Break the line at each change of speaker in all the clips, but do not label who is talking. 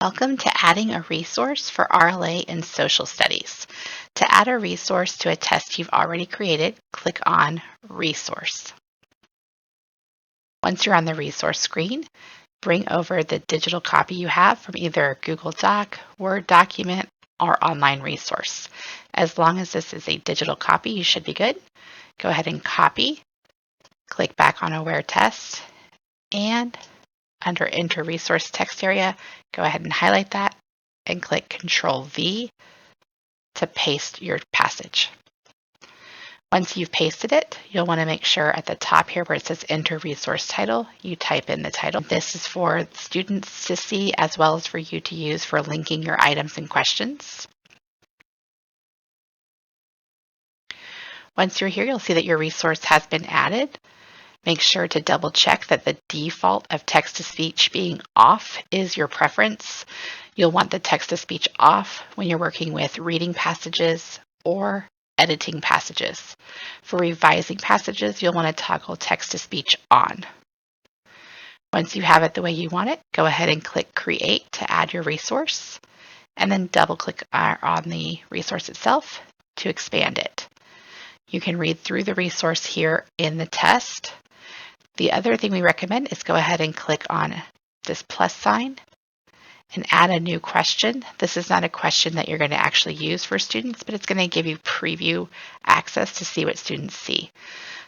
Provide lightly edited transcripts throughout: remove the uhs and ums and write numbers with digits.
Welcome to adding a resource for RLA in social studies. To add a resource to a test you've already created, click on Resource. Once you're on the resource screen, bring over the digital copy you have from either a Google Doc, Word document, or online resource. As long as this is a digital copy, you should be good. Go ahead and copy, click back on Aware Test, and under Enter Resource text area, go ahead and highlight that and click Control-V to paste your passage. Once you've pasted it, you'll want to make sure at the top here where it says Enter Resource Title, you type in the title. This is for students to see as well as for you to use for linking your items and questions. Once you're here, you'll see that your resource has been added. Make sure to double check that the default of text-to-speech being off is your preference. You'll want the text-to-speech off when you're working with reading passages or editing passages. For revising passages, you'll want to toggle text-to-speech on. Once you have it the way you want it, go ahead and click Create to add your resource, and then double-click on the resource itself to expand it. You can read through the resource here in the test. The other thing we recommend is go ahead and click on this plus sign and add a new question. This is not a question that you're going to actually use for students, but it's going to give you preview access to see what students see.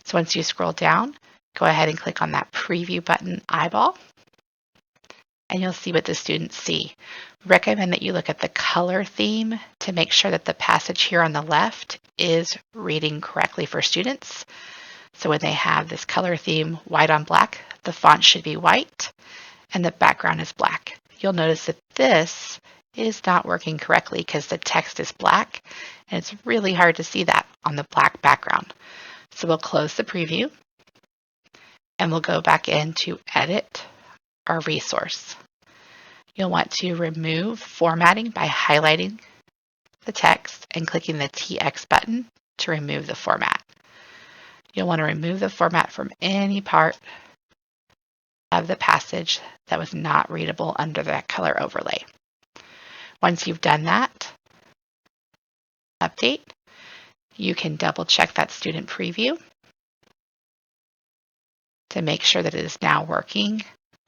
So once you scroll down, go ahead and click on that preview button eyeball, and you'll see what the students see. Recommend that you look at the color theme to make sure that the passage here on the left is reading correctly for students. So when they have this color theme, white on black, the font should be white and the background is black. You'll notice that this is not working correctly because the text is black and it's really hard to see that on the black background. So we'll close the preview and we'll go back in to edit our resource. You'll want to remove formatting by highlighting the text and clicking the TX button to remove the format. You'll want to remove the format from any part of the passage that was not readable under that color overlay. Once you've done that, update, you can double check that student preview to make sure that it is now working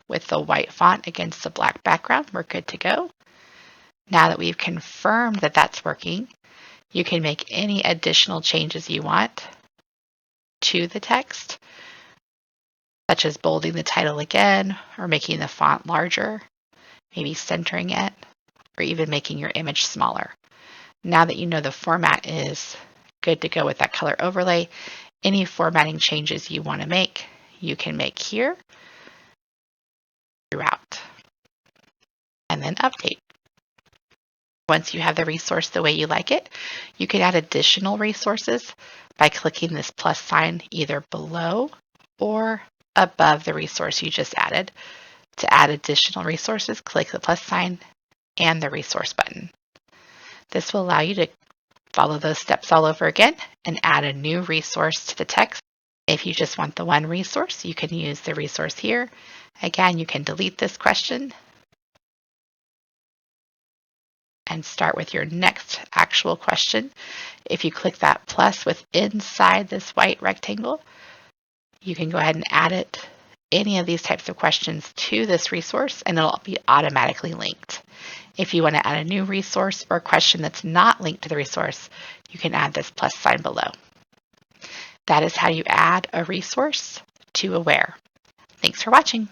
with the white font against the black background. We're good to go. Now that we've confirmed that that's working, you can make any additional changes you want to the text, such as bolding the title again, or making the font larger, maybe centering it, or even making your image smaller. Now that you know the format is good to go with that color overlay, any formatting changes you want to make, you can make here throughout, and then update. Once you have the resource the way you like it, you can add additional resources by clicking this plus sign either below or above the resource you just added. To add additional resources, click the plus sign and the resource button. This will allow you to follow those steps all over again and add a new resource to the text. If you just want the one resource, you can use the resource here. Again, you can delete this question and start with your next actual question. If you click that plus with inside this white rectangle, you can go ahead and add any of these types of questions to this resource and it'll be automatically linked. If you want to add a new resource or a question that's not linked to the resource, you can add this plus sign below. That is how you add a resource to Aware. Thanks for watching.